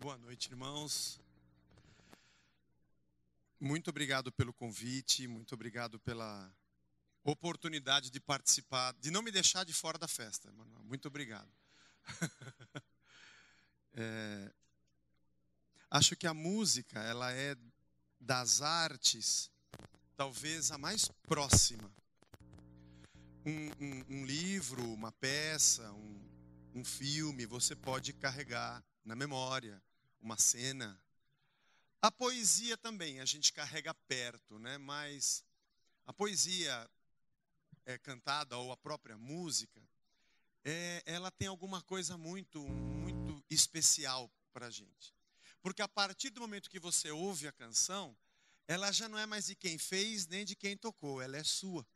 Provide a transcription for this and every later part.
Boa noite, irmãos. Muito obrigado pelo convite, muito obrigado pela oportunidade de participar, de não me deixar de fora da festa, Emanuel. Muito obrigado. Acho que a música, ela é das artes, talvez a mais próxima. Um livro, uma peça, um filme, você pode carregar na memória uma cena. A poesia também, a gente carrega perto, né? Mas a poesia cantada ou a própria música, ela tem alguma coisa muito especial para a gente. Porque a partir do momento que você ouve a canção, ela já não é mais de quem fez nem de quem tocou, ela é sua.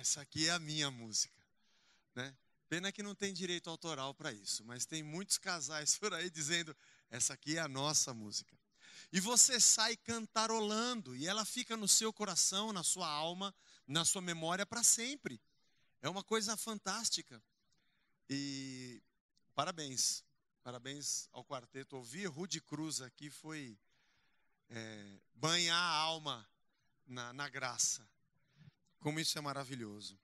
Essa aqui é a minha música, né? Pena que não tem direito autoral para isso, mas tem muitos casais por aí dizendo, essa aqui é a nossa música. E você sai cantarolando, e ela fica no seu coração, na sua alma, na sua memória para sempre. É uma coisa fantástica. E parabéns ao quarteto. Ouvir Rude Cruz aqui foi banhar a alma na graça. Como isso é maravilhoso.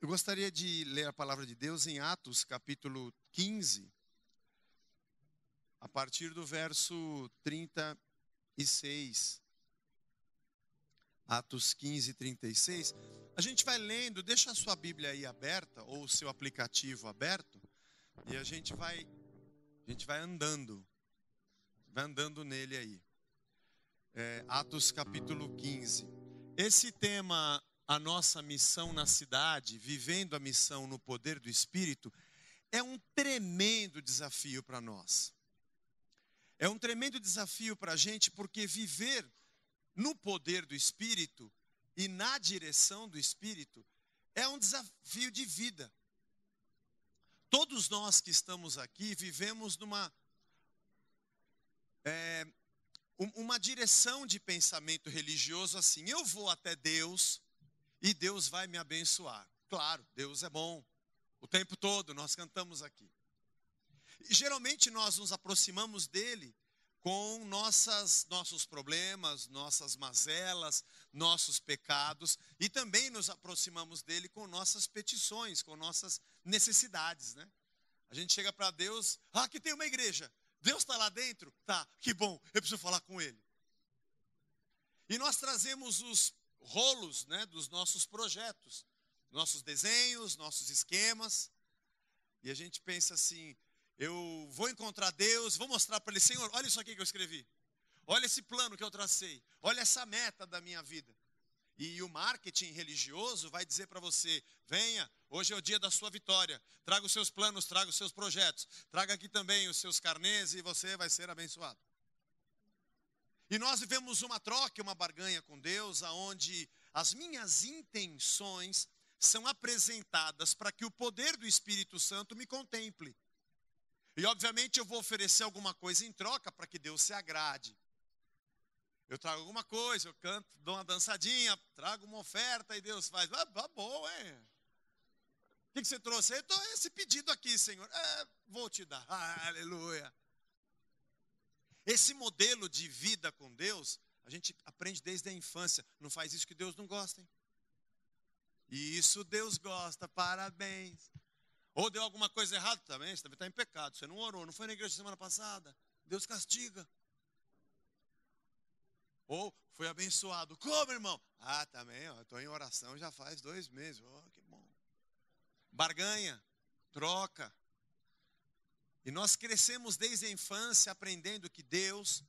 Eu gostaria de ler a palavra de Deus em Atos, capítulo 15, a partir do verso 36. Atos 15, 36. A gente vai lendo, deixa a sua Bíblia aí aberta, ou o seu aplicativo aberto, e a gente vai andando. Vai andando nele aí. Atos capítulo 15. Esse tema, a nossa missão na cidade, vivendo a missão no poder do Espírito, é um tremendo desafio para nós. É um tremendo desafio para a gente, porque viver no poder do Espírito e na direção do Espírito é um desafio de vida. Todos nós que estamos aqui vivemos uma direção de pensamento religioso assim, eu vou até Deus e Deus vai me abençoar. Claro, Deus é bom, o tempo todo nós cantamos aqui. E geralmente nós nos aproximamos dele com nossos problemas, nossas mazelas, nossos pecados, e também nos aproximamos dele com nossas petições, com nossas necessidades, né? A gente chega para Deus, aqui tem uma igreja, Deus está lá dentro? Tá, que bom, eu preciso falar com ele. E nós trazemos os rolos, né, dos nossos projetos, nossos desenhos, nossos esquemas, e a gente pensa assim, eu vou encontrar Deus, vou mostrar para ele, Senhor, olha isso aqui que eu escrevi. Olha esse plano que eu tracei. Olha essa meta da minha vida. E o marketing religioso vai dizer para você, venha, hoje é o dia da sua vitória. Traga os seus planos, traga os seus projetos. Traga aqui também os seus carnês e você vai ser abençoado. E nós vivemos uma troca, uma barganha com Deus, onde as minhas intenções são apresentadas para que o poder do Espírito Santo me contemple. E obviamente eu vou oferecer alguma coisa em troca para que Deus se agrade. Eu trago alguma coisa, eu canto, dou uma dançadinha, trago uma oferta e Deus faz, bom, hein? O que você trouxe? Eu estou esse pedido aqui, Senhor. Vou te dar, aleluia. Esse modelo de vida com Deus, a gente aprende desde a infância. Não faz isso que Deus não gosta, hein? Isso Deus gosta, parabéns. Ou deu alguma coisa errada também, você deve estar em pecado. Você não orou, não foi na igreja semana passada. Deus castiga. Ou foi abençoado. Como, irmão? Também, estou em oração já faz 2 meses. Que bom. Barganha, troca. E nós crescemos desde a infância aprendendo que Deus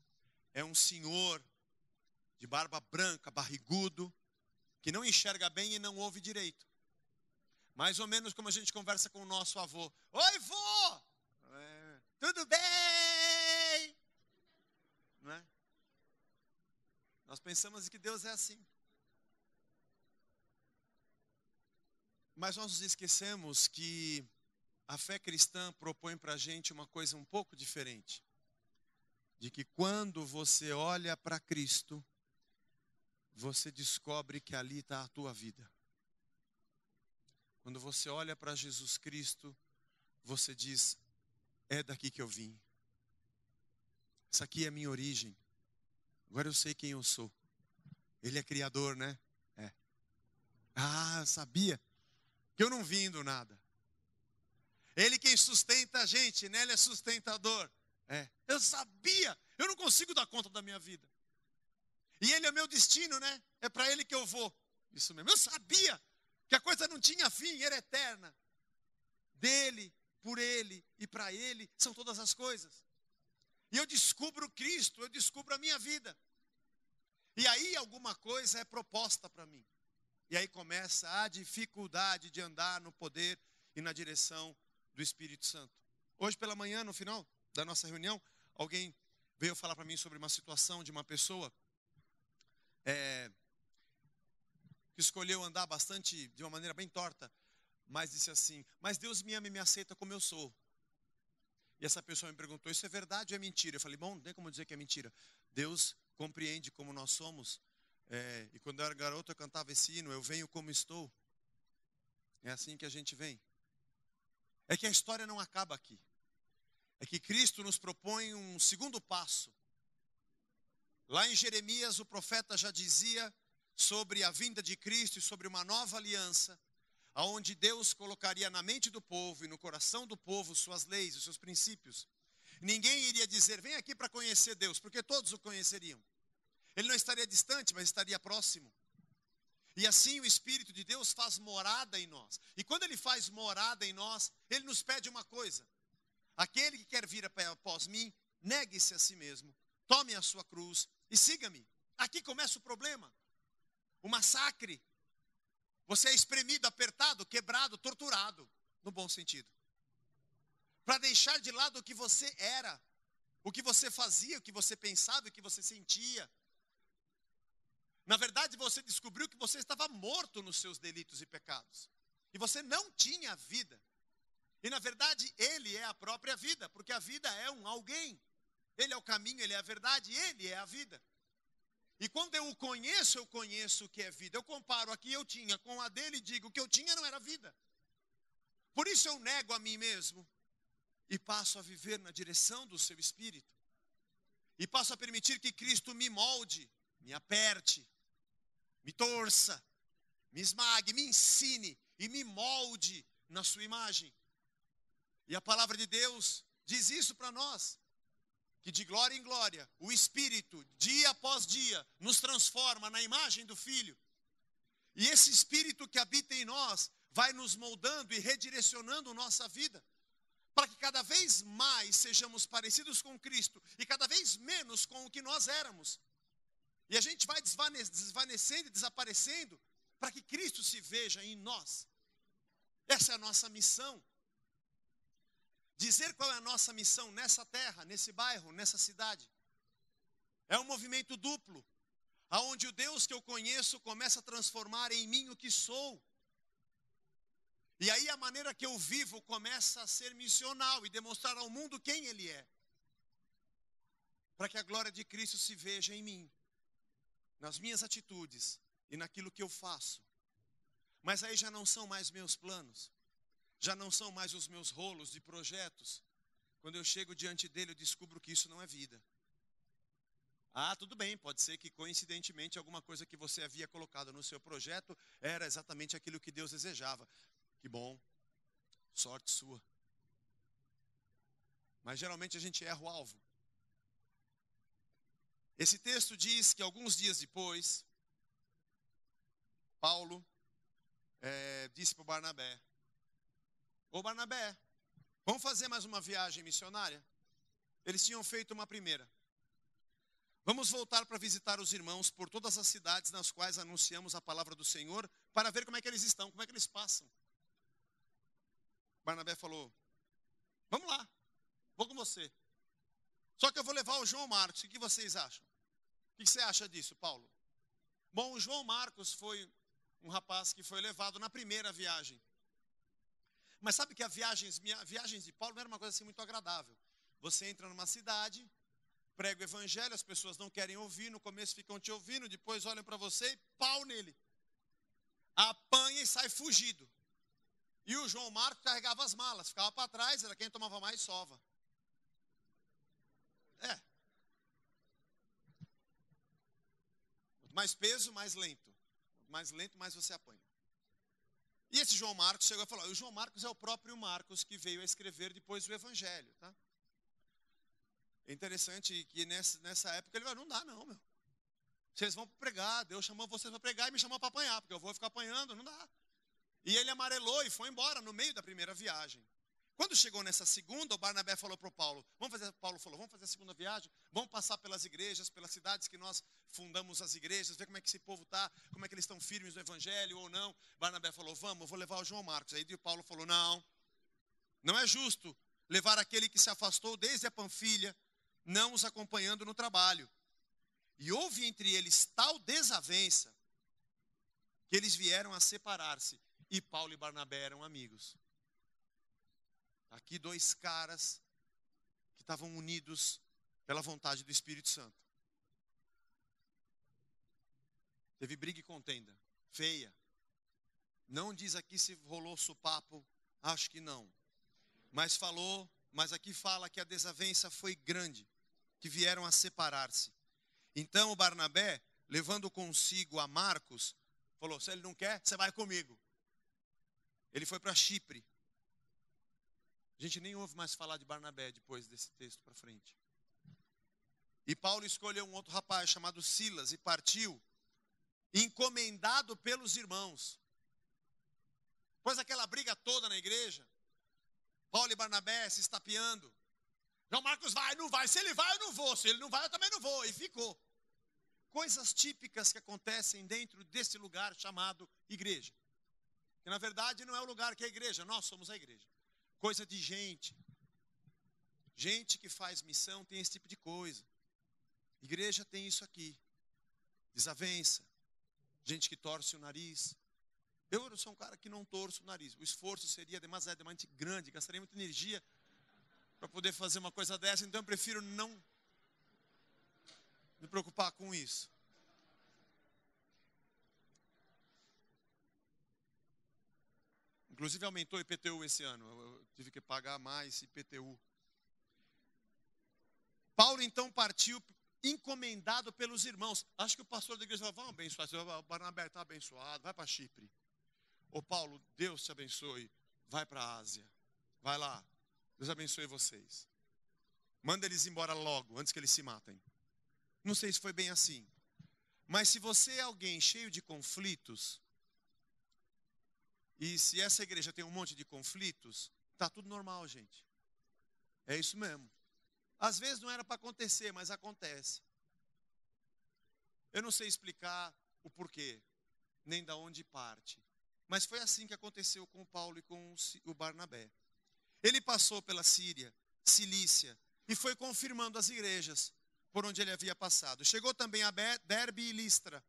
é um senhor de barba branca, barrigudo, que não enxerga bem e não ouve direito. Mais ou menos como a gente conversa com o nosso avô. Oi, vô! Tudo bem? Não é? Nós pensamos que Deus é assim. Mas nós nos esquecemos que a fé cristã propõe para a gente uma coisa um pouco diferente. De que quando você olha para Cristo, você descobre que ali está a tua vida. Quando você olha para Jesus Cristo, você diz, é daqui que eu vim. Essa aqui é a minha origem. Agora eu sei quem eu sou. Ele é criador, né? É. Ah, sabia que eu não vim do nada. Ele quem sustenta a gente, né? Ele é sustentador. É. Eu sabia. Eu não consigo dar conta da minha vida. E ele é meu destino, né? É para ele que eu vou. Isso mesmo. Eu sabia que a coisa não tinha fim, era eterna. Dele, por ele e para ele são todas as coisas. E eu descubro Cristo, eu descubro a minha vida. E aí alguma coisa é proposta para mim. E aí começa a dificuldade de andar no poder e na direção do Espírito Santo. Hoje pela manhã, no final da nossa reunião, alguém veio falar para mim sobre uma situação de uma pessoa que escolheu andar bastante, de uma maneira bem torta, mas disse assim: mas Deus me ama e me aceita como eu sou. E essa pessoa me perguntou: isso é verdade ou é mentira? Eu falei: bom, não tem como dizer que é mentira. Deus compreende como nós somos. E quando eu era garoto eu cantava esse hino: eu venho como estou. É assim que a gente vem. É que a história não acaba aqui. É que Cristo nos propõe um segundo passo. Lá em Jeremias o profeta já dizia sobre a vinda de Cristo e sobre uma nova aliança, aonde Deus colocaria na mente do povo e no coração do povo suas leis, os seus princípios. Ninguém iria dizer: vem aqui para conhecer Deus, porque todos o conheceriam. Ele não estaria distante, mas estaria próximo. E assim o Espírito de Deus faz morada em nós. E quando Ele faz morada em nós, Ele nos pede uma coisa: aquele que quer vir após mim, negue-se a si mesmo, tome a sua cruz e siga-me. Aqui começa o problema. O massacre. Você é espremido, apertado, quebrado, torturado, no bom sentido. Para deixar de lado o que você era, o que você fazia, o que você pensava, o que você sentia. Na verdade, você descobriu que você estava morto nos seus delitos e pecados. E você não tinha vida. E na verdade, Ele é a própria vida, porque a vida é um alguém. Ele é o caminho, Ele é a verdade, Ele é a vida. E quando eu conheço o que é vida. Eu comparo a que eu tinha com a dele e digo: o que eu tinha não era vida. Por isso eu nego a mim mesmo e passo a viver na direção do seu Espírito. E passo a permitir que Cristo me molde, me aperte, me torça, me esmague, me ensine e me molde na sua imagem. E a palavra de Deus diz isso para nós. Que de glória em glória, o Espírito, dia após dia, nos transforma na imagem do Filho. E esse Espírito que habita em nós, vai nos moldando e redirecionando nossa vida, para que cada vez mais sejamos parecidos com Cristo, e cada vez menos com o que nós éramos. E a gente vai desvanecendo e desaparecendo, para que Cristo se veja em nós. Essa é a nossa missão. Dizer qual é a nossa missão nessa terra, nesse bairro, nessa cidade. É um movimento duplo, aonde o Deus que eu conheço começa a transformar em mim o que sou. E aí a maneira que eu vivo começa a ser missional e demonstrar ao mundo quem Ele é. Para que a glória de Cristo se veja em mim, nas minhas atitudes e naquilo que eu faço. Mas aí já não são mais meus planos. Já não são mais os meus rolos de projetos. Quando eu chego diante dele, eu descubro que isso não é vida. Ah, tudo bem, pode ser que coincidentemente alguma coisa que você havia colocado no seu projeto era exatamente aquilo que Deus desejava. Que bom, sorte sua. Mas geralmente a gente erra o alvo. Esse texto diz que alguns dias depois, Paulo disse para o Barnabé: ô Barnabé, vamos fazer mais uma viagem missionária? Eles tinham feito uma primeira. Vamos voltar para visitar os irmãos por todas as cidades nas quais anunciamos a palavra do Senhor, para ver como é que eles estão, como é que eles passam. Barnabé falou: vamos lá, vou com você. Só que eu vou levar o João Marcos. O que vocês acham? O que você acha disso, Paulo? Bom, o João Marcos foi um rapaz que foi levado na primeira viagem. Mas sabe que as viagens de Paulo não era uma coisa assim muito agradável. Você entra numa cidade, prega o evangelho, as pessoas não querem ouvir, no começo ficam te ouvindo, depois olham para você e pau nele. Apanha e sai fugido. E o João Marcos carregava as malas, ficava para trás, era quem tomava mais sova. Mais peso, mais lento. Mais lento, mais você apanha. E esse João Marcos chegou e falou, o João Marcos é o próprio Marcos que veio a escrever depois o Evangelho, tá? É interessante que nessa época ele falou, não dá não, meu. Vocês vão pregar, Deus chamou vocês para pregar e me chamou para apanhar, porque eu vou ficar apanhando, não dá. E ele amarelou e foi embora no meio da primeira viagem. Quando chegou nessa segunda, o Barnabé falou para o Paulo, Paulo falou, vamos fazer a segunda viagem? Vamos passar pelas igrejas, pelas cidades que nós fundamos as igrejas, ver como é que esse povo está, como é que eles estão firmes no Evangelho ou não. Barnabé falou, vamos, eu vou levar o João Marcos. Aí o Paulo falou, não é justo levar aquele que se afastou desde a Panfilha, não os acompanhando no trabalho. E houve entre eles tal desavença, que eles vieram a separar-se. E Paulo e Barnabé eram amigos. Aqui 2 caras que estavam unidos pela vontade do Espírito Santo. Teve briga e contenda, feia. Não diz aqui se rolou sopapo, acho que não. Mas aqui fala que a desavença foi grande, que vieram a separar-se. Então o Barnabé, levando consigo a Marcos, falou, se ele não quer, você vai comigo. Ele foi para Chipre. A gente nem ouve mais falar de Barnabé depois desse texto para frente. E Paulo escolheu um outro rapaz chamado Silas e partiu, encomendado pelos irmãos. Depois daquela briga toda na igreja, Paulo e Barnabé se estapeando. João Marcos vai, não vai. Se ele vai, eu não vou. Se ele não vai, eu também não vou. E ficou. Coisas típicas que acontecem dentro desse lugar chamado igreja. Que na verdade não é o lugar que é a igreja, nós somos a igreja. Coisa de gente. Gente que faz missão tem esse tipo de coisa. Igreja tem isso aqui. Desavença. Gente que torce o nariz. Eu sou um cara que não torço o nariz. O esforço seria demasiadamente grande, gastaria muita energia para poder fazer uma coisa dessa. Então eu prefiro não me preocupar com isso. Inclusive aumentou o IPTU esse ano. Eu tive que pagar mais IPTU. Paulo então partiu encomendado pelos irmãos. Acho que o pastor da igreja falou, vamos abençoar. O Barnabé está abençoado, vai para Chipre. Ô Paulo, Deus te abençoe. Vai para a Ásia. Vai lá. Deus abençoe vocês. Manda eles embora logo, antes que eles se matem. Não sei se foi bem assim. Mas se você é alguém cheio de conflitos, e se essa igreja tem um monte de conflitos, está tudo normal, gente. É isso mesmo. Às vezes não era para acontecer, mas acontece. Eu não sei explicar o porquê, nem da onde parte. Mas foi assim que aconteceu com o Paulo e com o Barnabé. Ele passou pela Síria, Cilícia, e foi confirmando as igrejas por onde ele havia passado. Chegou também a Derbe e Listra.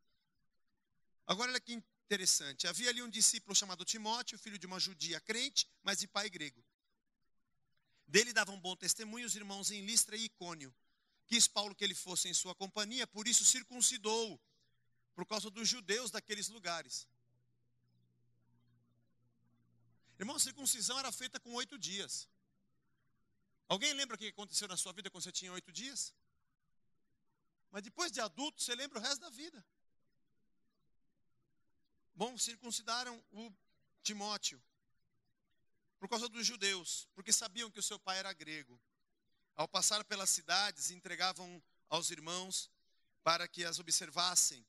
Agora olha que interessante. Havia ali um discípulo chamado Timóteo, filho de uma judia crente, mas de pai grego. Dele davam bom testemunho os irmãos em Listra e Icônio. Quis Paulo que ele fosse em sua companhia, por isso circuncidou-o, por causa dos judeus daqueles lugares. Irmão, a circuncisão era feita com 8 dias. Alguém lembra o que aconteceu na sua vida quando você tinha 8 dias? Mas depois de adulto, você lembra o resto da vida. Bom, circuncidaram o Timóteo por causa dos judeus, porque sabiam que o seu pai era grego. Ao passar pelas cidades, entregavam aos irmãos para que as observassem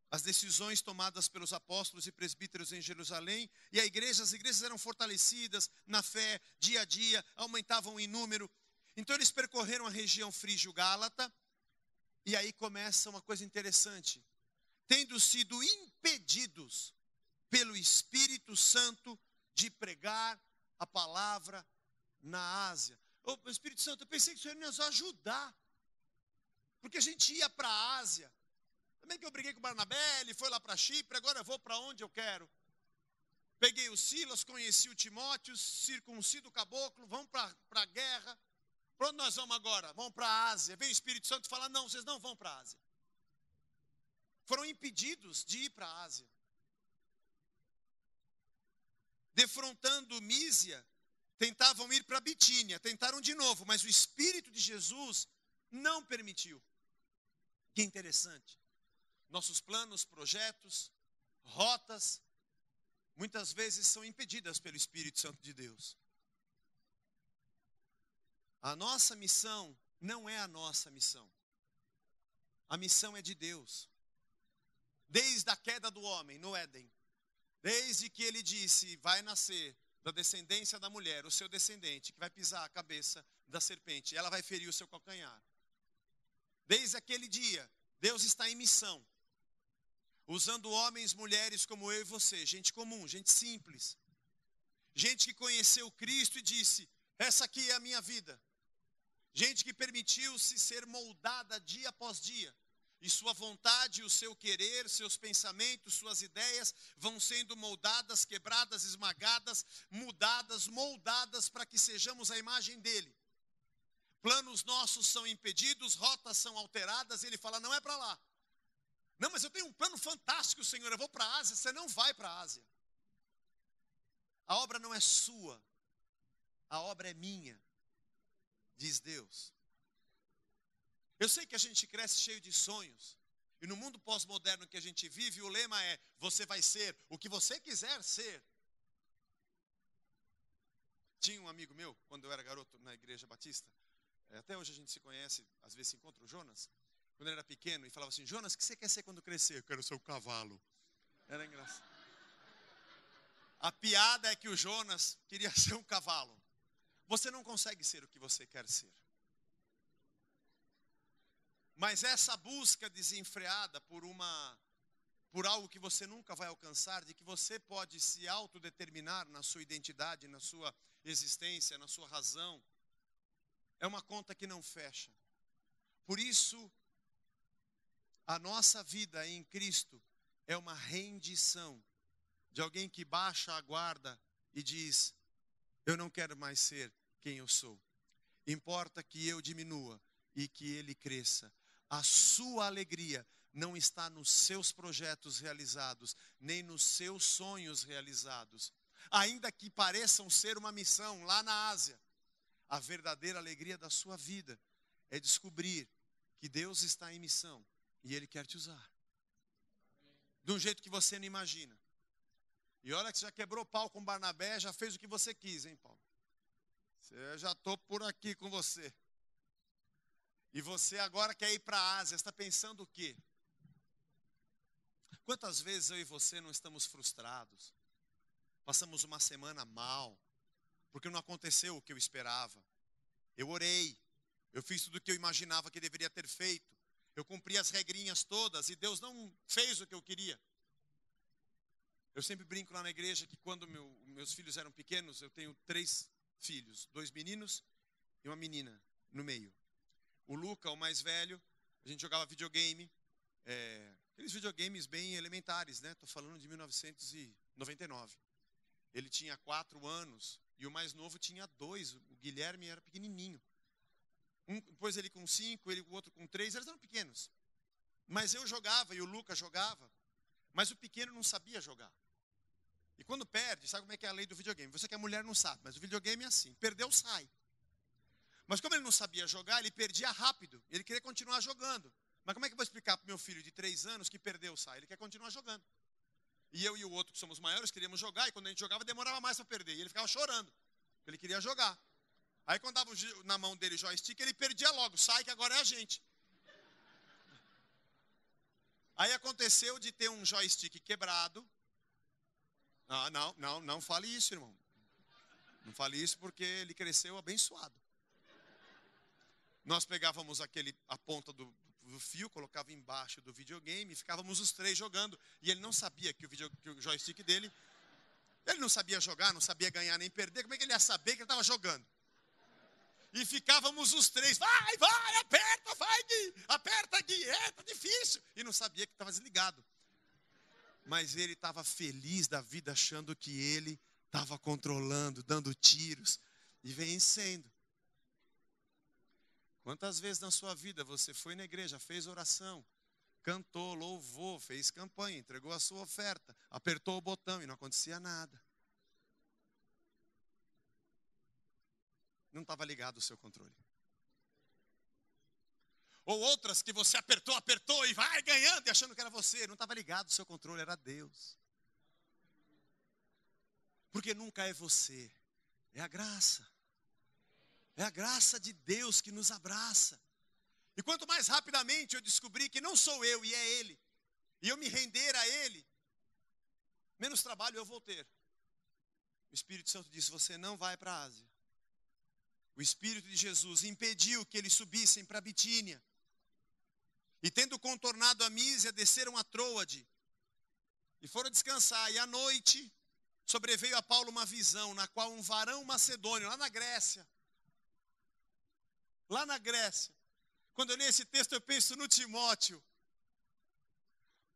as decisões tomadas pelos apóstolos e presbíteros em Jerusalém, e as igrejas eram fortalecidas na fé, dia a dia, aumentavam em número. Então eles percorreram a região frígio-gálata, e aí começa uma coisa interessante. Tendo sido impedidos pelo Espírito Santo de pregar a palavra na Ásia. O Espírito Santo, eu pensei que o Senhor ia nos ajudar, porque a gente ia para a Ásia. Também que eu briguei com o Barnabé, ele foi lá para Chipre, agora eu vou para onde eu quero. Peguei o Silas, conheci o Timóteo, circuncido o caboclo, vamos para a guerra. Para onde nós vamos agora? Vamos para a Ásia. Vem o Espírito Santo e fala, não, vocês não vão para a Ásia. Foram impedidos de ir para a Ásia. Defrontando Mísia, tentavam ir para Bitínia, tentaram de novo, mas o Espírito de Jesus não permitiu. Que interessante. Nossos planos, projetos, rotas, muitas vezes são impedidas pelo Espírito Santo de Deus. A nossa missão não é a nossa missão. A missão é de Deus. Desde a queda do homem no Éden, desde que ele disse, vai nascer da descendência da mulher, o seu descendente, que vai pisar a cabeça da serpente, e ela vai ferir o seu calcanhar. Desde aquele dia, Deus está em missão, usando homens, mulheres como eu e você, gente comum, gente simples, gente que conheceu Cristo e disse, essa aqui é a minha vida. Gente que permitiu-se ser moldada dia após dia. E sua vontade, o seu querer, seus pensamentos, suas ideias vão sendo moldadas, quebradas, esmagadas, mudadas, moldadas para que sejamos a imagem dele. Planos nossos são impedidos, rotas são alteradas, e ele fala, não é para lá. Não, mas eu tenho um plano fantástico, Senhor, eu vou para a Ásia. Você não vai para a Ásia. A obra não é sua, a obra é minha, diz Deus. Eu sei que a gente cresce cheio de sonhos. E no mundo pós-moderno que a gente vive, o lema é, você vai ser o que você quiser ser. Tinha um amigo meu, quando eu era garoto na igreja batista, até hoje a gente se conhece, às vezes se encontra o Jonas, quando ele era pequeno, e falava assim, Jonas, o que você quer ser quando crescer? Eu quero ser um cavalo. Era engraçado. A piada é que o Jonas queria ser um cavalo. Você não consegue ser o que você quer ser. Mas essa busca desenfreada por algo que você nunca vai alcançar, de que você pode se autodeterminar na sua identidade, na sua existência, na sua razão, é uma conta que não fecha. Por isso, a nossa vida em Cristo é uma rendição de alguém que baixa a guarda e diz, eu não quero mais ser quem eu sou. Importa que eu diminua e que ele cresça. A sua alegria não está nos seus projetos realizados, nem nos seus sonhos realizados. Ainda que pareçam ser uma missão lá na Ásia, a verdadeira alegria da sua vida é descobrir que Deus está em missão e Ele quer te usar. De um jeito que você não imagina. E olha que você já quebrou pau com Barnabé, já fez o que você quis, hein, Paulo? Eu já estou por aqui com você. E você agora quer ir para a Ásia, está pensando o quê? Quantas vezes eu e você não estamos frustrados? Passamos uma semana mal, porque não aconteceu o que eu esperava. Eu orei, eu fiz tudo o que eu imaginava que deveria ter feito. Eu cumpri as regrinhas todas e Deus não fez o que eu queria. Eu sempre brinco lá na igreja que quando meus filhos eram pequenos, eu tenho 3 filhos, 2 meninos e uma menina no meio. O Luca, o mais velho, a gente jogava videogame, aqueles videogames bem elementares, né? Estou falando de 1999. Ele tinha 4 anos e o mais novo tinha 2, o Guilherme era pequenininho. Depois ele com 5, o outro com 3, eles eram pequenos. Mas eu jogava e o Luca jogava, mas o pequeno não sabia jogar. E quando perde, sabe como é que é a lei do videogame? Você que é mulher não sabe, mas o videogame é assim, perdeu, sai. Mas como ele não sabia jogar, ele perdia rápido. Ele queria continuar jogando. Mas como é que eu vou explicar para o meu filho de 3 anos que perdeu, sai? Ele quer continuar jogando. E eu e o outro, que somos maiores, queríamos jogar. E quando a gente jogava, demorava mais para perder. E ele ficava chorando, porque ele queria jogar. Aí quando dava na mão dele o joystick, ele perdia logo. Sai que agora é a gente. Aí aconteceu de ter um joystick quebrado. Não fale isso, irmão. Não fale isso porque ele cresceu abençoado. Nós pegávamos a ponta do fio, colocava embaixo do videogame e ficávamos os 3 jogando. E ele não sabia que o joystick dele, ele não sabia jogar, não sabia ganhar nem perder. Como é que ele ia saber que ele estava jogando? E ficávamos os 3, vai, aperta, vai, Gui, aperta, Gui, tá difícil. E não sabia que estava desligado. Mas ele estava feliz da vida, achando que ele estava controlando, dando tiros e vencendo. Quantas vezes na sua vida você foi na igreja, fez oração, cantou, louvou, fez campanha, entregou a sua oferta, apertou o botão e não acontecia nada? Não estava ligado o seu controle. Ou outras que você apertou e vai ganhando e achando que era você. Não estava ligado, o seu controle era Deus. Porque nunca é você, é a graça. É a graça de Deus que nos abraça. E quanto mais rapidamente eu descobrir que não sou eu e é Ele, e eu me render a Ele, menos trabalho eu vou ter. O Espírito Santo disse, você não vai para a Ásia. O Espírito de Jesus impediu que eles subissem para Bitínia. E tendo contornado a Mísia, desceram a Troade. E foram descansar. E à noite sobreveio a Paulo uma visão, na qual um varão macedônio, lá na Grécia. Quando eu li esse texto, eu penso no Timóteo.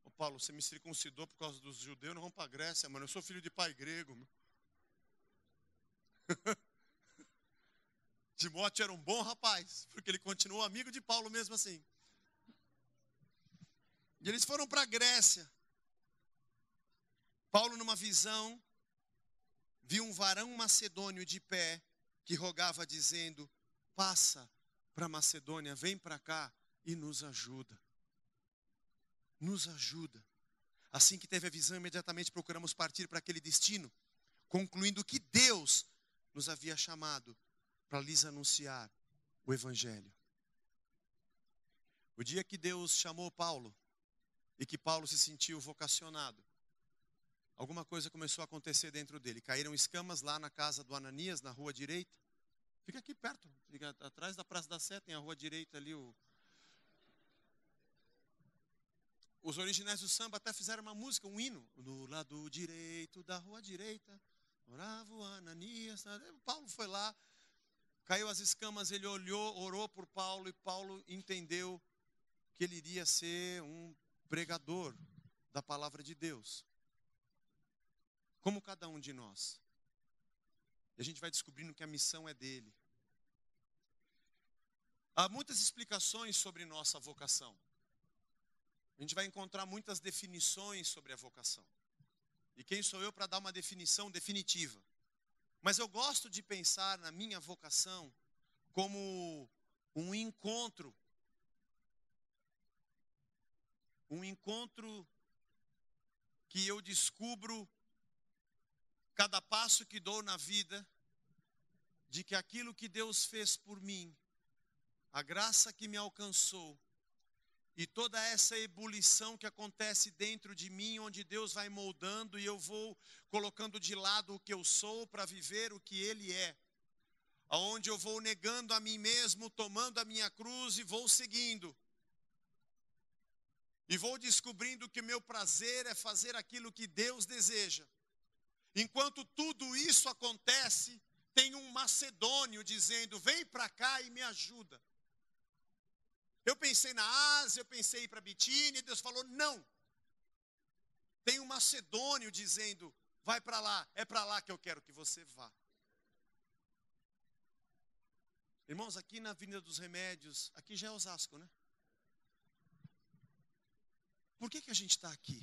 Ô Paulo, você me circuncidou por causa dos judeus, não vamos para a Grécia, mano. Eu sou filho de pai grego, meu. Timóteo era um bom rapaz, porque ele continuou amigo de Paulo mesmo assim. E eles foram para a Grécia. Paulo, numa visão, viu um varão macedônio de pé, que rogava dizendo, passa para Macedônia, vem para cá e nos ajuda. Nos ajuda. Assim que teve a visão, imediatamente procuramos partir para aquele destino, concluindo que Deus nos havia chamado para lhes anunciar o Evangelho. O dia que Deus chamou Paulo, e que Paulo se sentiu vocacionado, alguma coisa começou a acontecer dentro dele. Caíram escamas lá na casa do Ananias, na rua direita. Fica aqui perto, fica atrás da Praça da Sé, tem a rua direita ali. Os originais do samba até fizeram uma música, um hino. No lado direito da rua direita, morava o Ananias. Paulo foi lá, caiu as escamas, ele olhou, orou por Paulo, e Paulo entendeu que ele iria ser um pregador da palavra de Deus. Como cada um de nós. E a gente vai descobrindo que a missão é dele. Há muitas explicações sobre nossa vocação. A gente vai encontrar muitas definições sobre a vocação. E quem sou eu para dar uma definição definitiva? Mas eu gosto de pensar na minha vocação como um encontro. Um encontro que eu descubro cada passo que dou na vida, de que aquilo que Deus fez por mim, a graça que me alcançou, e toda essa ebulição que acontece dentro de mim, onde Deus vai moldando e eu vou colocando de lado o que eu sou para viver o que Ele é. Aonde eu vou negando a mim mesmo, tomando a minha cruz e vou seguindo. E vou descobrindo que o meu prazer é fazer aquilo que Deus deseja. Enquanto tudo isso acontece, tem um macedônio dizendo, vem para cá e me ajuda. Eu pensei na Ásia, eu pensei em ir para Bitínia, e Deus falou, não. Tem um macedônio dizendo, vai para lá, é para lá que eu quero que você vá. Irmãos, aqui na Avenida dos Remédios, aqui já é Osasco, né? Por que a gente está aqui?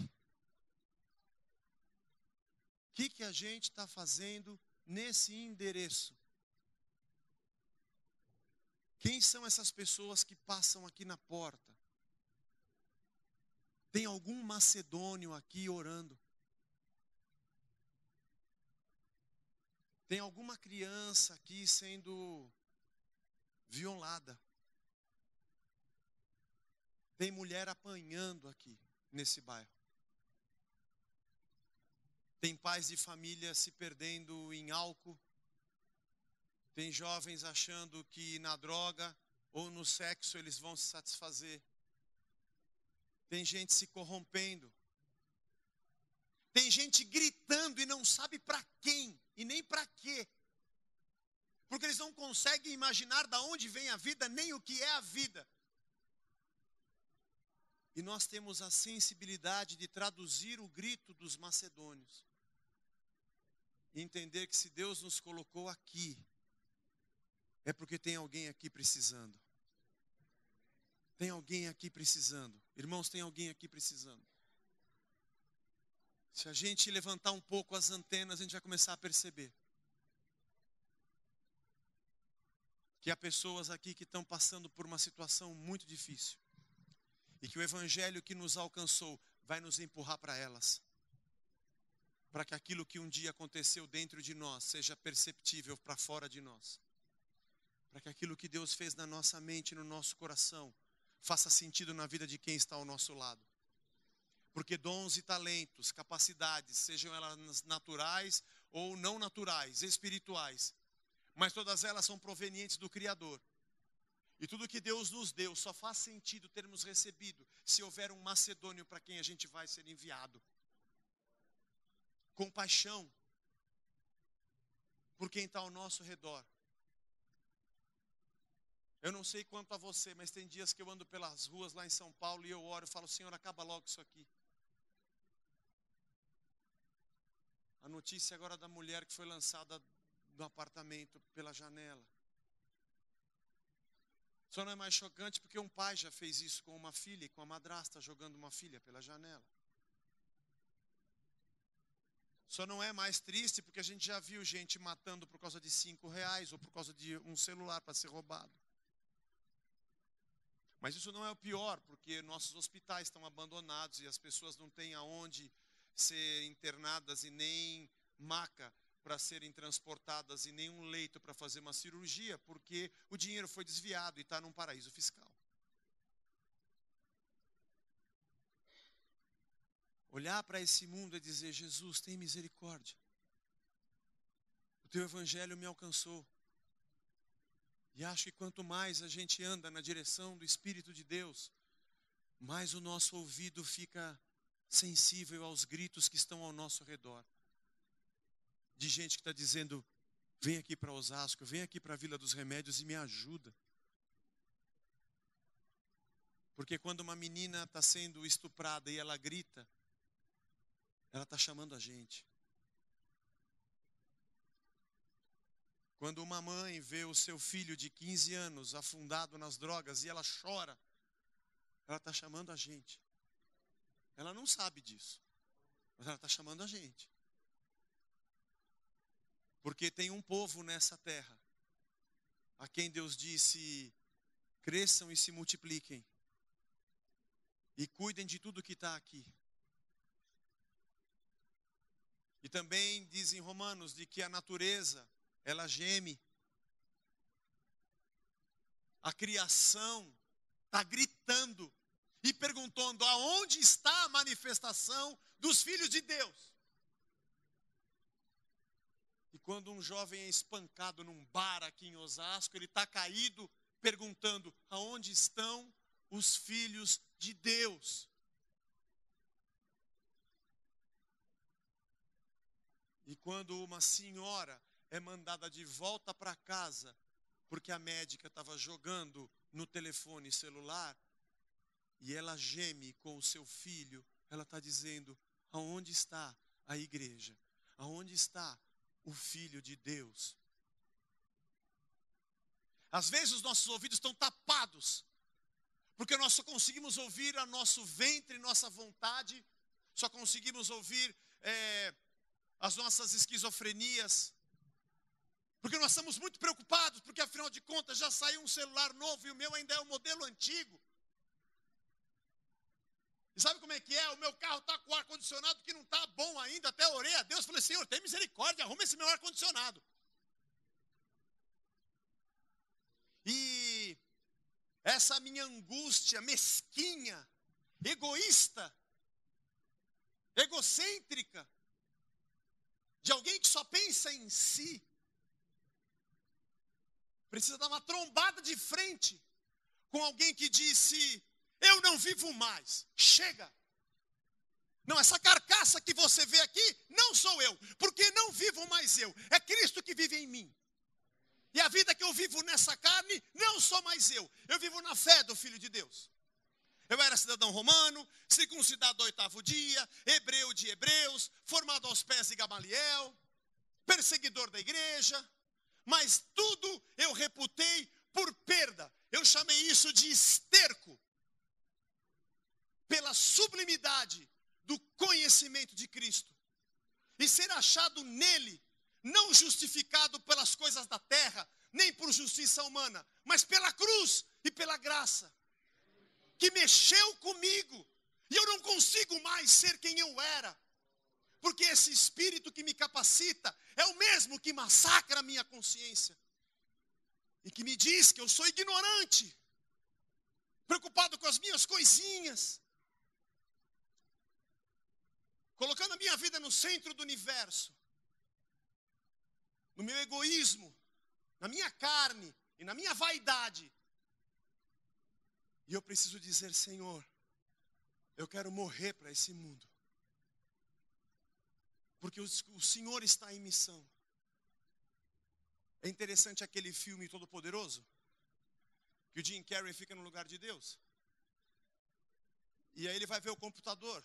O que a gente está fazendo nesse endereço? Quem são essas pessoas que passam aqui na porta? Tem algum macedônio aqui orando? Tem alguma criança aqui sendo violada? Tem mulher apanhando aqui nesse bairro? Tem pais de família se perdendo em álcool? Tem jovens achando que na droga ou no sexo eles vão se satisfazer? Tem gente se corrompendo? Tem gente gritando e não sabe para quem e nem para quê. Porque eles não conseguem imaginar de onde vem a vida, nem o que é a vida. E nós temos a sensibilidade de traduzir o grito dos macedônios. E entender que se Deus nos colocou aqui, é porque tem alguém aqui precisando. Tem alguém aqui precisando. Irmãos, tem alguém aqui precisando. Se a gente levantar um pouco as antenas, a gente vai começar a perceber. que há pessoas aqui que estão passando por uma situação muito difícil. E que o evangelho que nos alcançou vai nos empurrar para elas. Para que aquilo que um dia aconteceu dentro de nós seja perceptível para fora de nós. Para que aquilo que Deus fez na nossa mente, no nosso coração, faça sentido na vida de quem está ao nosso lado. Porque dons e talentos, capacidades, sejam elas naturais ou não naturais, espirituais, mas todas elas são provenientes do Criador. E tudo que Deus nos deu só faz sentido termos recebido se houver um macedônio para quem a gente vai ser enviado. Compaixão por quem está ao nosso redor. Eu não sei quanto a você, mas tem dias que eu ando pelas ruas lá em São Paulo e eu oro e falo, Senhor, acaba logo isso aqui. A notícia agora da mulher que foi lançada do apartamento pela janela. Só não é mais chocante porque um pai já fez isso com uma filha e com a madrasta jogando uma filha pela janela. Só não é mais triste porque a gente já viu gente matando por causa de R$5 ou por causa de um celular para ser roubado. Mas isso não é o pior, porque nossos hospitais estão abandonados e as pessoas não têm aonde ser internadas e nem maca para serem transportadas e nem um leito para fazer uma cirurgia, porque o dinheiro foi desviado e está num paraíso fiscal. Olhar para esse mundo e dizer, Jesus, tem misericórdia. O teu evangelho me alcançou. E acho que quanto mais a gente anda na direção do Espírito de Deus, mais o nosso ouvido fica sensível aos gritos que estão ao nosso redor. De gente que está dizendo, vem aqui para Osasco, vem aqui para a Vila dos Remédios e me ajuda. Porque quando uma menina está sendo estuprada e ela grita, ela está chamando a gente. Quando uma mãe vê o seu filho de 15 anos afundado nas drogas e ela chora, ela está chamando a gente. Ela não sabe disso, mas ela está chamando a gente. Porque tem um povo nessa terra, a quem Deus disse, cresçam e se multipliquem, e cuidem de tudo que está aqui. E também diz em Romanos de que a natureza, ela geme. A criação está gritando e perguntando aonde está a manifestação dos filhos de Deus. E quando um jovem é espancado num bar aqui em Osasco, ele está caído perguntando aonde estão os filhos de Deus. E quando uma senhora é mandada de volta para casa, porque a médica estava jogando no telefone celular, e ela geme com o seu filho, ela está dizendo, aonde está a igreja? Aonde está o Filho de Deus? Às vezes os nossos ouvidos estão tapados, porque nós só conseguimos ouvir a nosso ventre, nossa vontade, só conseguimos ouvir as nossas esquizofrenias, porque nós estamos muito preocupados, porque afinal de contas já saiu um celular novo e o meu ainda é o modelo antigo. E sabe como é que é? O meu carro está com o ar-condicionado que não está bom ainda, até orei a Deus, falei, Senhor, tem misericórdia, arruma esse meu ar-condicionado. E essa minha angústia mesquinha, egoísta, egocêntrica, de alguém que só pensa em si, precisa dar uma trombada de frente com alguém que disse, eu não vivo mais, chega. Não, essa carcaça que você vê aqui, não sou eu, porque não vivo mais eu, é Cristo que vive em mim. E a vida que eu vivo nessa carne, não sou mais eu vivo na fé do Filho de Deus. Eu era cidadão romano, circuncidado ao 8º dia, hebreu de hebreus, formado aos pés de Gamaliel, perseguidor da igreja, mas tudo eu reputei por perda. Eu chamei isso de esterco, pela sublimidade do conhecimento de Cristo. E ser achado nele, não justificado pelas coisas da terra, nem por justiça humana, mas pela cruz e pela graça, que mexeu comigo, e eu não consigo mais ser quem eu era, porque esse Espírito que me capacita é o mesmo que massacra a minha consciência, e que me diz que eu sou ignorante, preocupado com as minhas coisinhas, colocando a minha vida no centro do universo, no meu egoísmo, na minha carne e na minha vaidade. E eu preciso dizer: Senhor, eu quero morrer para esse mundo, porque o Senhor está em missão. É interessante aquele filme Todo-Poderoso, que o Jim Carrey fica no lugar de Deus. E aí ele vai ver o computador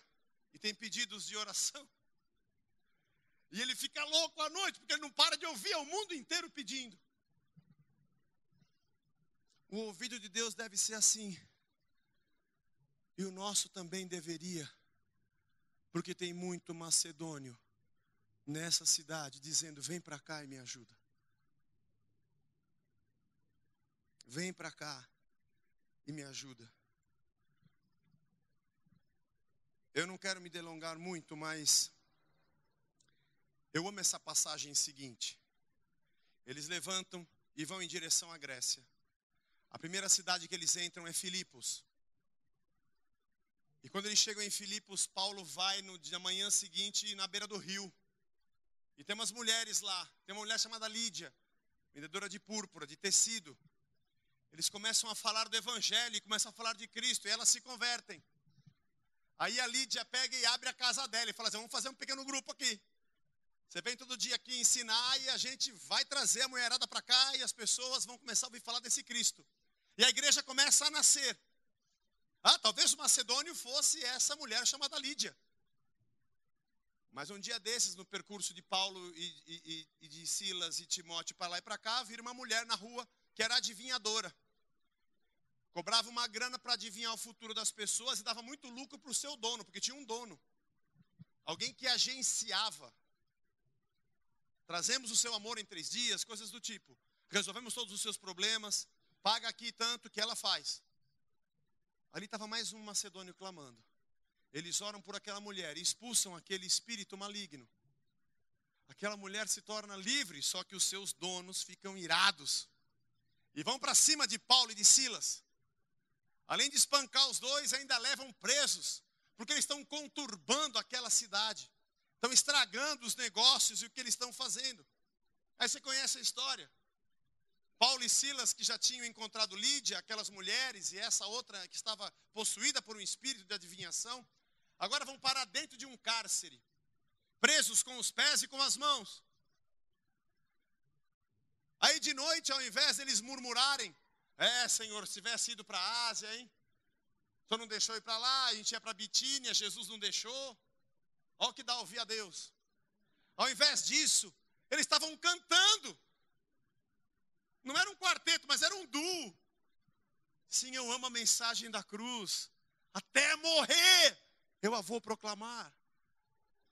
e tem pedidos de oração. E ele fica louco à noite, porque ele não para de ouvir, é o mundo inteiro pedindo. O ouvido de Deus deve ser assim. E o nosso também deveria, porque tem muito macedônio nessa cidade dizendo: vem para cá e me ajuda. Vem para cá e me ajuda. Eu não quero me delongar muito, mas eu amo essa passagem seguinte. Eles levantam e vão em direção à Grécia. A primeira cidade que eles entram é Filipos. E quando eles chegam em Filipos, Paulo vai na manhã seguinte na beira do rio. E tem umas mulheres lá. Tem uma mulher chamada Lídia, vendedora de púrpura, de tecido. Eles começam a falar do Evangelho e começam a falar de Cristo. E elas se convertem. Aí a Lídia pega e abre a casa dela e fala assim: vamos fazer um pequeno grupo aqui. Você vem todo dia aqui ensinar e a gente vai trazer a mulherada para cá e as pessoas vão começar a ouvir falar desse Cristo. E a igreja começa a nascer. Talvez o macedônio fosse essa mulher chamada Lídia. Mas um dia desses, no percurso de Paulo e de Silas e Timóteo para lá e para cá, vira uma mulher na rua que era adivinhadora. Cobrava uma grana para adivinhar o futuro das pessoas e dava muito lucro para o seu dono, porque tinha um dono. Alguém que agenciava. Trazemos o seu amor em 3 dias, coisas do tipo. Resolvemos todos os seus problemas, paga aqui tanto que ela faz. Ali estava mais um macedônio clamando. Eles oram por aquela mulher e expulsam aquele espírito maligno. Aquela mulher se torna livre, só que os seus donos ficam irados. E vão para cima de Paulo e de Silas. Além de espancar os dois, ainda levam presos, porque eles estão conturbando aquela cidade. Estão estragando os negócios e o que eles estão fazendo. Aí você conhece a história. Paulo e Silas, que já tinham encontrado Lídia, aquelas mulheres, e essa outra que estava possuída por um espírito de adivinhação, agora vão parar dentro de um cárcere, presos com os pés e com as mãos. Aí de noite, ao invés deles murmurarem: Senhor, se tivesse ido para a Ásia, hein? O Senhor não deixou ir para lá, a gente ia para Bitínia, Jesus não deixou. Olha o que dá a ouvir a Deus. Ao invés disso, eles estavam cantando. Não era um quarteto, mas era um duo. Sim, eu amo a mensagem da cruz. Até morrer, eu a vou proclamar.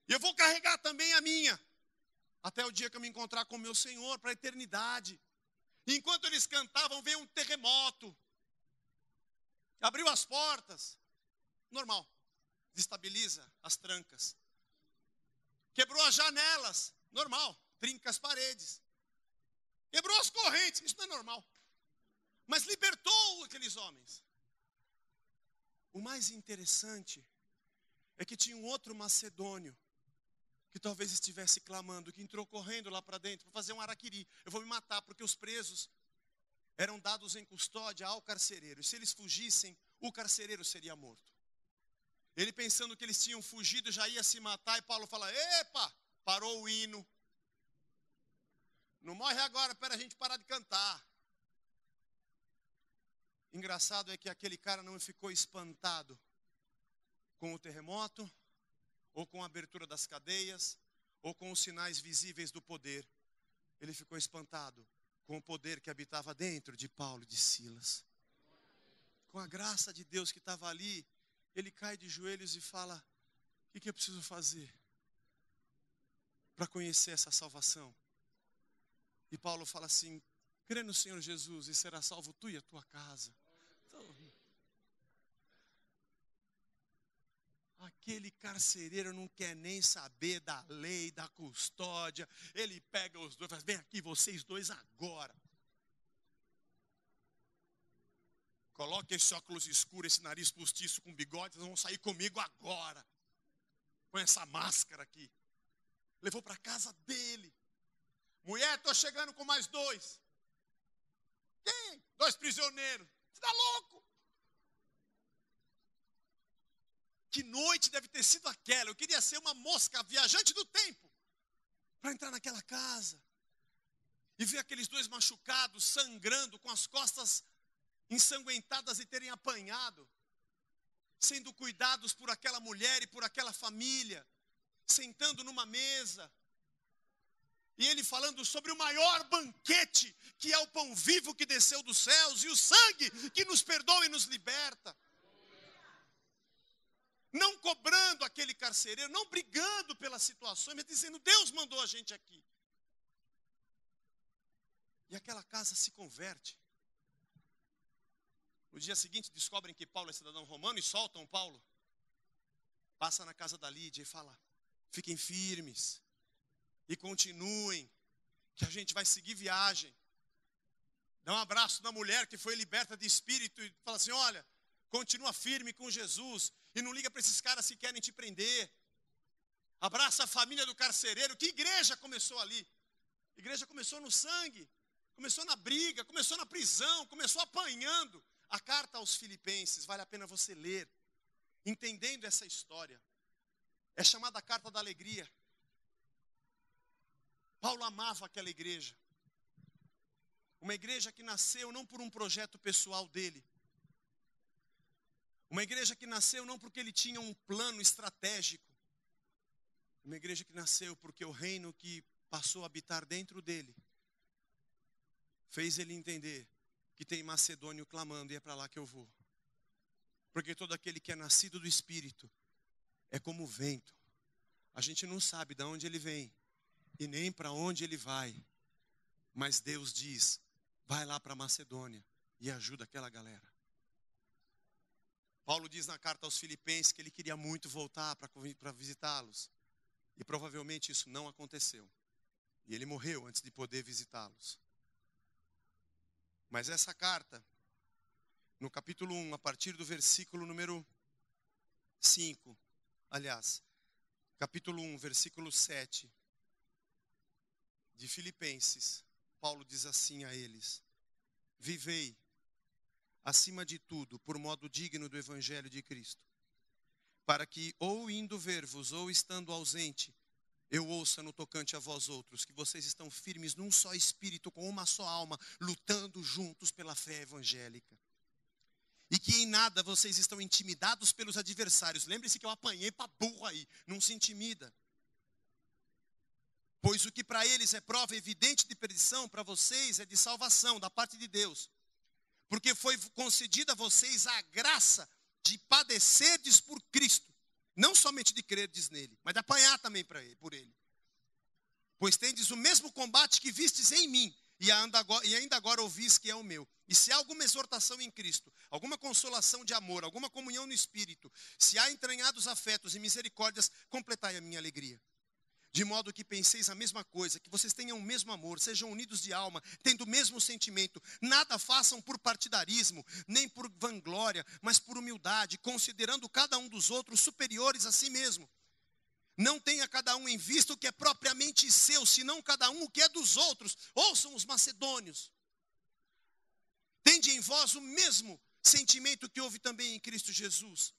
E eu vou carregar também a minha. Até o dia que eu me encontrar com o meu Senhor, para a eternidade. E enquanto eles cantavam, veio um terremoto. Abriu as portas. Normal. Desestabiliza as trancas. Quebrou as janelas. Normal. Trinca as paredes. Quebrou as correntes, isso não é normal. Mas libertou aqueles homens. O mais interessante é que tinha um outro macedônio que talvez estivesse clamando, que entrou correndo lá para dentro para fazer um araquiri. Eu vou me matar, porque os presos eram dados em custódia ao carcereiro. E se eles fugissem, o carcereiro seria morto. Ele, pensando que eles tinham fugido, já ia se matar. E Paulo fala: epa, parou o hino. Não morre agora, para a gente parar de cantar. Engraçado é que aquele cara não ficou espantado com o terremoto, ou com a abertura das cadeias, ou com os sinais visíveis do poder. Ele ficou espantado com o poder que habitava dentro de Paulo e de Silas. Com a graça de Deus que estava ali, ele cai de joelhos e fala: o que eu preciso fazer para conhecer essa salvação? E Paulo fala assim: crê no Senhor Jesus e será salvo tu e a tua casa. Então, aquele carcereiro não quer nem saber da lei, da custódia. Ele pega os dois e fala, vem aqui vocês dois agora. Coloque esse óculos escuro, esse nariz postiço com bigode, vocês vão sair comigo agora. Com essa máscara aqui. Levou para casa dele. Mulher, estou chegando com mais dois. Quem? 2 prisioneiros. Você está louco? Que noite deve ter sido aquela? Eu queria ser uma mosca viajante do tempo para entrar naquela casa e ver aqueles dois machucados, sangrando, com as costas ensanguentadas e terem apanhado, sendo cuidados por aquela mulher e por aquela família, sentando numa mesa, e ele falando sobre o maior banquete, que é o pão vivo que desceu dos céus, e o sangue que nos perdoa e nos liberta. Não cobrando aquele carcereiro, não brigando pelas situações, mas dizendo, Deus mandou a gente aqui. E aquela casa se converte. No dia seguinte descobrem que Paulo é cidadão romano e soltam Paulo. Passa na casa da Lídia e fala, fiquem firmes e continuem, que a gente vai seguir viagem. Dá um abraço na mulher que foi liberta de espírito e fala assim, olha, continua firme com Jesus e não liga para esses caras que querem te prender. Abraça a família do carcereiro. Que igreja começou ali? A igreja começou no sangue, começou na briga, começou na prisão, começou apanhando. A carta aos Filipenses, vale a pena você ler, entendendo essa história. É chamada a carta da alegria. Paulo amava aquela igreja. Uma igreja que nasceu não por um projeto pessoal dele. Uma igreja que nasceu não porque ele tinha um plano estratégico. Uma igreja que nasceu porque o reino que passou a habitar dentro dele fez ele entender que tem macedônio clamando e é para lá que eu vou. Porque todo aquele que é nascido do Espírito é como o vento. A gente não sabe de onde ele vem e nem para onde ele vai. Mas Deus diz, vai lá para Macedônia e ajuda aquela galera. Paulo diz na carta aos Filipenses que ele queria muito voltar para visitá-los. E provavelmente isso não aconteceu. E ele morreu antes de poder visitá-los. Mas essa carta, no capítulo 1, a partir do versículo número 5, aliás, capítulo 1, versículo 7, de Filipenses, Paulo diz assim a eles, vivei, acima de tudo, por modo digno do Evangelho de Cristo, para que, ou indo ver-vos, ou estando ausente, eu ouça no tocante a vós outros, que vocês estão firmes num só espírito, com uma só alma, lutando juntos pela fé evangélica. E que em nada vocês estão intimidados pelos adversários. Lembre-se que eu apanhei para burro aí, não se intimida. Pois o que para eles é prova evidente de perdição, para vocês é de salvação, da parte de Deus. Porque foi concedida a vocês a graça de padecerdes por Cristo. Não somente de crerdes nele, mas de apanhar também por ele. Pois tendes o mesmo combate que vistes em mim, e ainda agora ouvis que é o meu. E se há alguma exortação em Cristo, alguma consolação de amor, alguma comunhão no Espírito, se há entranhados afetos e misericórdias, completai a minha alegria. De modo que penseis a mesma coisa, que vocês tenham o mesmo amor, sejam unidos de alma, tendo o mesmo sentimento. Nada façam por partidarismo, nem por vanglória, mas por humildade, considerando cada um dos outros superiores a si mesmo. Não tenha cada um em vista o que é propriamente seu, senão cada um o que é dos outros. Ouçam os macedônios. Tende em vós o mesmo sentimento que houve também em Cristo Jesus.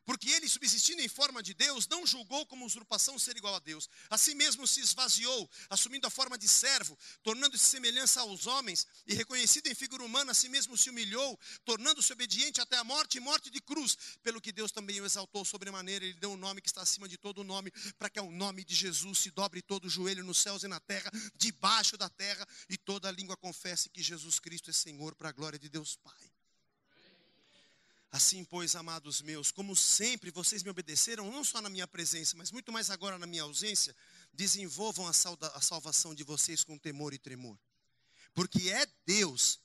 Porque ele, subsistindo em forma de Deus, não julgou como usurpação ser igual a Deus. Assim mesmo se esvaziou, assumindo a forma de servo, tornando-se semelhança aos homens, e reconhecido em figura humana, assim mesmo se humilhou, tornando-se obediente até a morte e morte de cruz. Pelo que Deus também o exaltou sobremaneira, ele deu um nome que está acima de todo nome, para que ao nome de Jesus se dobre todo o joelho nos céus e na terra, debaixo da terra, e toda a língua confesse que Jesus Cristo é Senhor, para a glória de Deus Pai. Assim, pois, amados meus, como sempre vocês me obedeceram, não só na minha presença, mas muito mais agora na minha ausência, desenvolvam a salvação de vocês com temor e tremor. Porque é Deus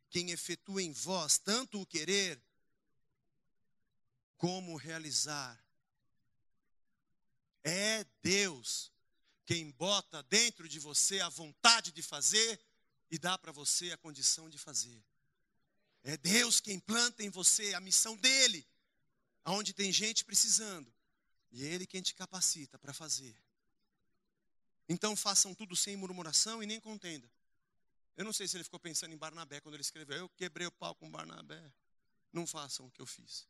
quem efetua em vós tanto o querer como o realizar. É Deus quem bota dentro de você a vontade de fazer e dá para você a condição de fazer. É Deus quem planta em você a missão dele, aonde tem gente precisando. E é Ele quem te capacita para fazer. Então façam tudo sem murmuração e nem contenda. Eu não sei se ele ficou pensando em Barnabé quando ele escreveu: eu quebrei o pau com Barnabé. Não façam o que eu fiz.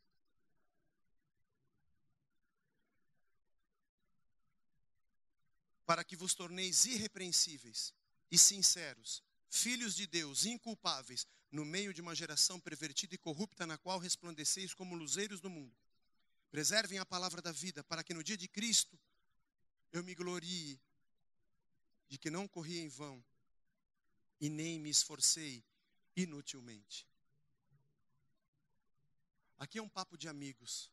Para que vos torneis irrepreensíveis e sinceros, filhos de Deus, inculpáveis, no meio de uma geração pervertida e corrupta, na qual resplandeceis como luzeiros do mundo. Preservem a palavra da vida, para que no dia de Cristo eu me glorie de que não corri em vão e nem me esforcei inutilmente. Aqui é um papo de amigos.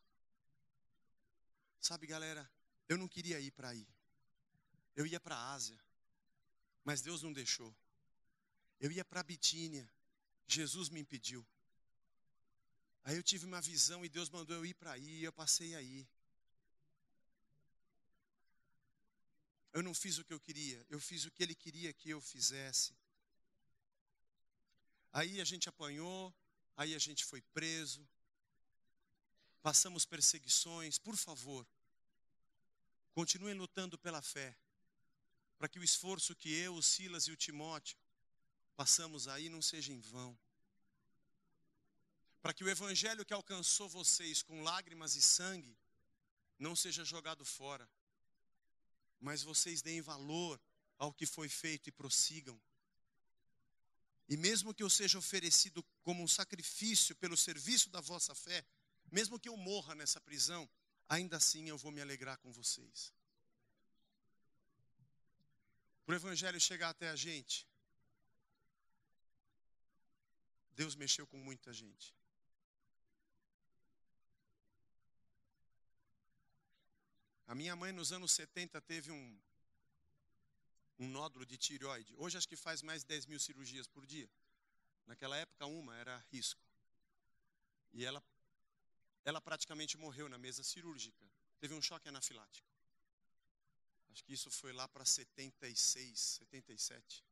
Sabe, galera, eu não queria ir para aí. Eu ia para a Ásia, mas Deus não deixou. Eu ia para a Bitínia, Jesus me impediu. Aí eu tive uma visão e Deus mandou eu ir para aí, e eu passei aí. Eu não fiz o que eu queria, eu fiz o que Ele queria que eu fizesse. Aí a gente apanhou, aí a gente foi preso, passamos perseguições. Por favor, continuem lutando pela fé, para que o esforço que eu, o Silas e o Timóteo passamos aí não seja em vão. Para que o evangelho que alcançou vocês com lágrimas e sangue não seja jogado fora, mas vocês deem valor ao que foi feito e prossigam. E mesmo que eu seja oferecido como um sacrifício pelo serviço da vossa fé, mesmo que eu morra nessa prisão, ainda assim eu vou me alegrar com vocês. Para o evangelho chegar até a gente, Deus mexeu com muita gente. A minha mãe nos anos 70 teve um nódulo de tireoide. Hoje acho que faz mais de 10 mil cirurgias por dia. Naquela época uma era risco. E ela praticamente morreu na mesa cirúrgica. Teve um choque anafilático. Acho que isso foi lá para 76, 77.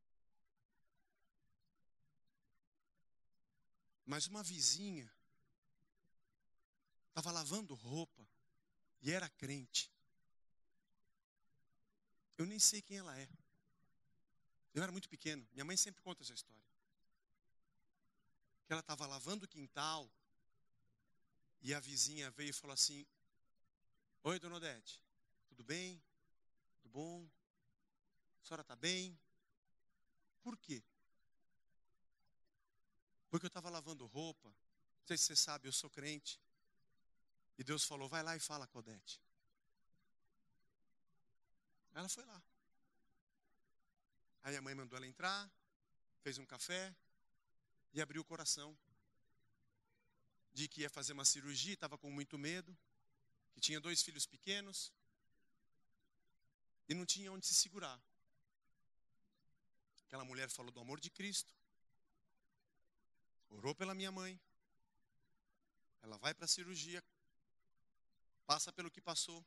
Mas uma vizinha estava lavando roupa e era crente. Eu nem sei quem ela é. Eu era muito pequeno. Minha mãe sempre conta essa história. Que ela estava lavando o quintal e a vizinha veio e falou assim: oi, dona Odete, tudo bem? Tudo bom? A senhora está bem? Por quê? Porque eu estava lavando roupa. Não sei se você sabe, eu sou crente. E Deus falou: vai lá e fala com a Odete. Ela foi lá. Aí a mãe mandou ela entrar, fez um café e abriu o coração. De que ia fazer uma cirurgia, estava com muito medo, que tinha 2 filhos pequenos e não tinha onde se segurar. Aquela mulher falou do amor de Cristo, orou pela minha mãe, ela vai para a cirurgia, passa pelo que passou.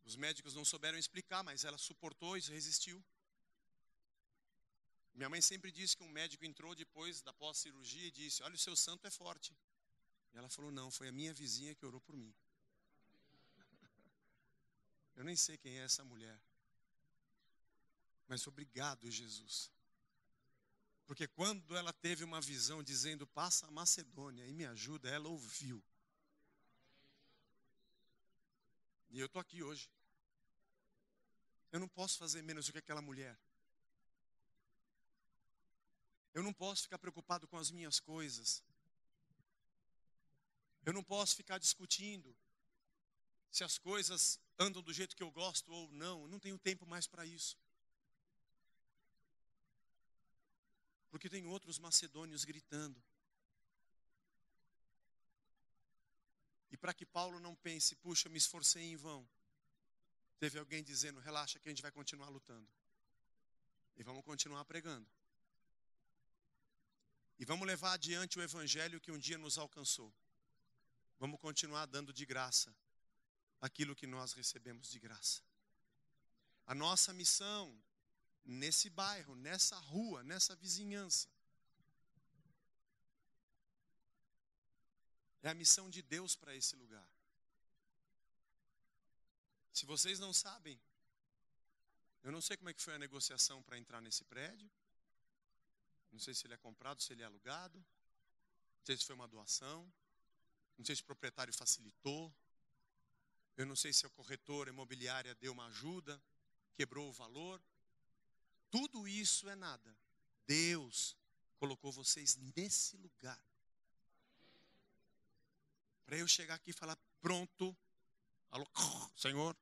Os médicos não souberam explicar, mas ela suportou e resistiu. Minha mãe sempre disse que um médico entrou depois da pós-cirurgia e disse: olha, o seu santo é forte. E ela falou: não, foi a minha vizinha que orou por mim. Eu nem sei quem é essa mulher. Mas obrigado, Jesus. Porque quando ela teve uma visão dizendo: passa a Macedônia e me ajuda, ela ouviu. E eu estou aqui hoje. Eu não posso fazer menos do que aquela mulher. Eu não posso ficar preocupado com as minhas coisas. Eu não posso ficar discutindo se as coisas andam do jeito que eu gosto ou não. Eu não tenho tempo mais para isso. Porque tem outros macedônios gritando. E para que Paulo não pense: puxa, me esforcei em vão, teve alguém dizendo: relaxa que a gente vai continuar lutando. E vamos continuar pregando. E vamos levar adiante o evangelho que um dia nos alcançou. Vamos continuar dando de graça aquilo que nós recebemos de graça. A nossa missão nesse bairro, nessa rua, nessa vizinhança, é a missão de Deus para esse lugar. Se vocês não sabem, eu não sei como é que foi a negociação para entrar nesse prédio. Não sei se ele é comprado, se ele é alugado. Não sei se foi uma doação. Não sei se o proprietário facilitou. Eu não sei se a corretora imobiliária deu uma ajuda, quebrou o valor. Tudo isso é nada. Deus colocou vocês nesse lugar. Para eu chegar aqui e falar, pronto. Alô, Senhor.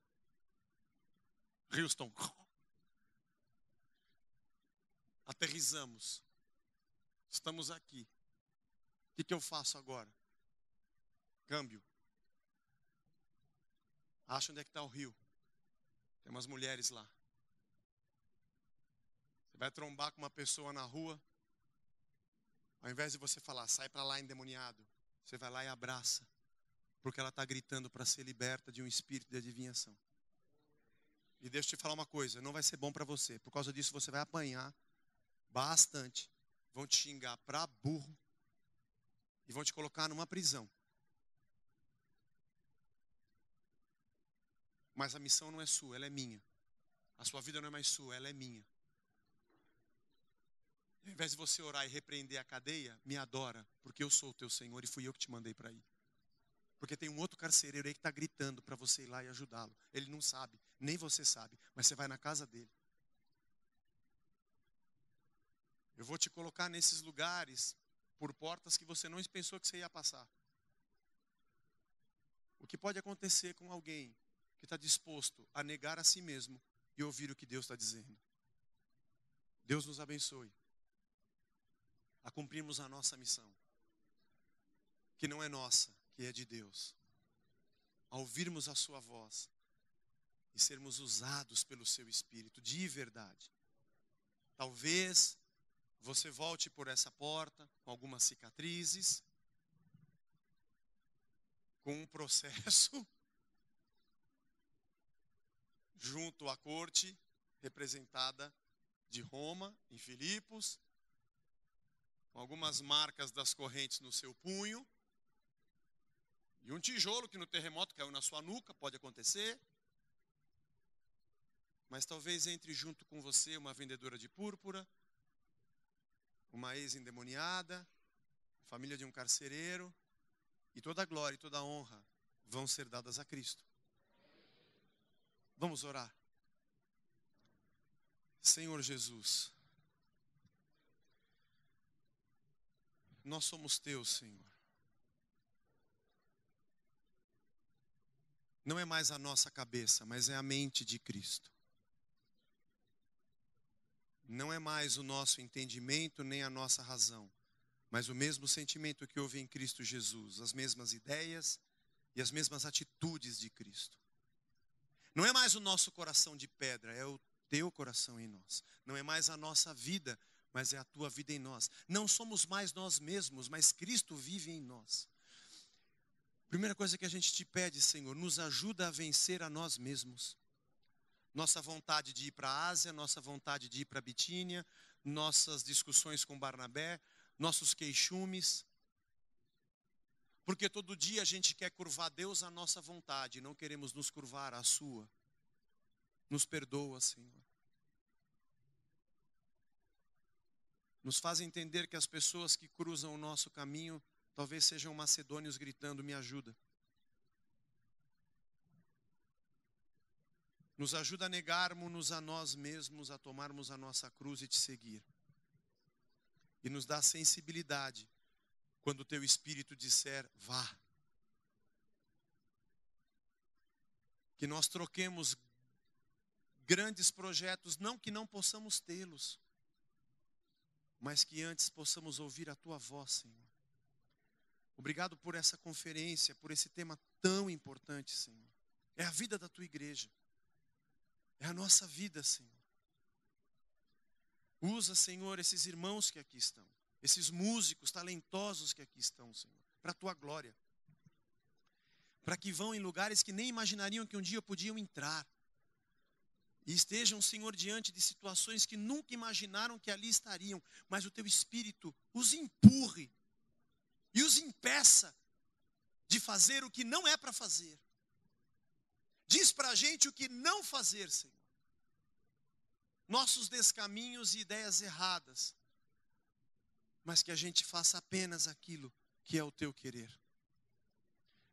Houston. Aterrissamos. Estamos aqui. O que eu faço agora? Câmbio. Acha onde é que está o rio. Tem umas mulheres lá. Você vai trombar com uma pessoa na rua. Ao invés de você falar, sai para lá endemoniado, você vai lá e abraça. Porque ela está gritando para ser liberta de um espírito de adivinhação. E deixa eu te falar uma coisa, não vai ser bom para você. Por causa disso você vai apanhar bastante. Vão te xingar para burro. E vão te colocar numa prisão. Mas a missão não é sua, ela é minha. A sua vida não é mais sua, ela é minha. Ao invés de você orar e repreender a cadeia, me adora, porque eu sou o teu Senhor e fui eu que te mandei para ir. Porque tem um outro carcereiro aí que está gritando para você ir lá e ajudá-lo. Ele não sabe, nem você sabe, mas você vai na casa dele. Eu vou te colocar nesses lugares por portas que você não pensou que você ia passar. O que pode acontecer com alguém que está disposto a negar a si mesmo e ouvir o que Deus está dizendo? Deus nos abençoe a cumprirmos a nossa missão, que não é nossa, que é de Deus. A ouvirmos a sua voz e sermos usados pelo seu Espírito de verdade. Talvez você volte por essa porta com algumas cicatrizes, com um processo junto à corte representada de Roma, em Filipos, com algumas marcas das correntes no seu punho, e um tijolo que no terremoto caiu na sua nuca, pode acontecer. Mas talvez entre junto com você uma vendedora de púrpura, uma ex-endemoniada, a família de um carcereiro, e toda a glória e toda a honra vão ser dadas a Cristo. Vamos orar. Senhor Jesus, nós somos teus, Senhor. Não é mais a nossa cabeça, mas é a mente de Cristo. Não é mais o nosso entendimento nem a nossa razão, mas o mesmo sentimento que houve em Cristo Jesus, as mesmas ideias e as mesmas atitudes de Cristo. Não é mais o nosso coração de pedra, é o teu coração em nós. Não é mais a nossa vida, mas é a tua vida em nós. Não somos mais nós mesmos, mas Cristo vive em nós. Primeira coisa que a gente te pede, Senhor, nos ajuda a vencer a nós mesmos. Nossa vontade de ir para a Ásia, nossa vontade de ir para a Bitínia, nossas discussões com Barnabé, nossos queixumes. Porque todo dia a gente quer curvar Deus à nossa vontade, não queremos nos curvar à sua. Nos perdoa, Senhor. Nos faz entender que as pessoas que cruzam o nosso caminho talvez sejam macedônios gritando, me ajuda. Nos ajuda a negarmos-nos a nós mesmos, a tomarmos a nossa cruz e te seguir. E nos dá sensibilidade quando o teu Espírito disser, vá. Que nós troquemos grandes projetos, não que não possamos tê-los, mas que antes possamos ouvir a tua voz, Senhor. Obrigado por essa conferência, por esse tema tão importante, Senhor. É a vida da tua igreja. É a nossa vida, Senhor. Usa, Senhor, esses irmãos que aqui estão, esses músicos talentosos que aqui estão, Senhor, para a tua glória. Para que vão em lugares que nem imaginariam que um dia podiam entrar. E estejam, Senhor, diante de situações que nunca imaginaram que ali estariam. Mas o teu Espírito os empurre e os impeça de fazer o que não é para fazer. Diz para a gente o que não fazer, Senhor. Nossos descaminhos e ideias erradas. Mas que a gente faça apenas aquilo que é o teu querer.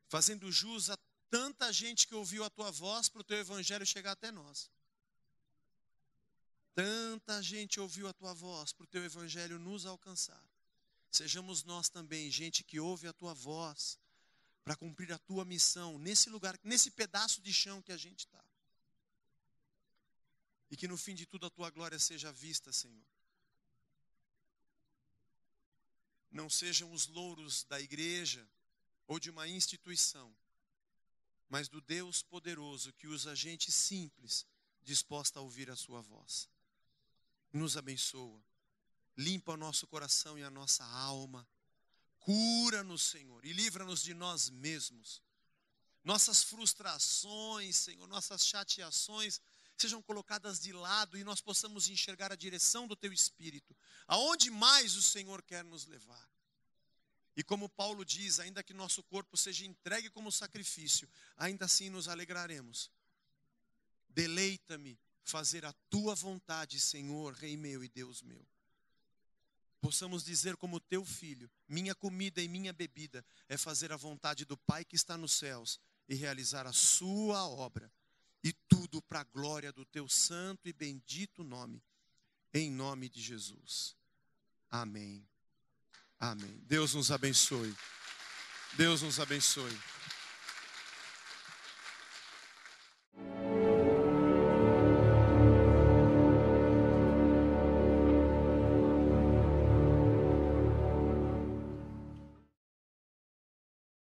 Fazendo jus a tanta gente que ouviu a tua voz para o teu evangelho chegar até nós. Tanta gente ouviu a tua voz para o teu evangelho nos alcançar. Sejamos nós também gente que ouve a tua voz para cumprir a tua missão nesse lugar, nesse pedaço de chão que a gente está. E que no fim de tudo a tua glória seja vista, Senhor. Não sejam os louros da igreja ou de uma instituição, mas do Deus poderoso que usa gente simples, disposta a ouvir a sua voz. Nos abençoa, limpa o nosso coração e a nossa alma, cura-nos, Senhor, e livra-nos de nós mesmos. Nossas frustrações, Senhor, nossas chateações, sejam colocadas de lado e nós possamos enxergar a direção do teu Espírito, aonde mais o Senhor quer nos levar. E como Paulo diz, ainda que nosso corpo seja entregue como sacrifício, ainda assim nos alegraremos. Deleita-me fazer a tua vontade, Senhor, Rei meu e Deus meu. Possamos dizer como teu filho, minha comida e minha bebida é fazer a vontade do Pai que está nos céus e realizar a sua obra. E tudo para a glória do teu santo e bendito nome. Em nome de Jesus. Amém. Amém. Deus nos abençoe. Deus nos abençoe.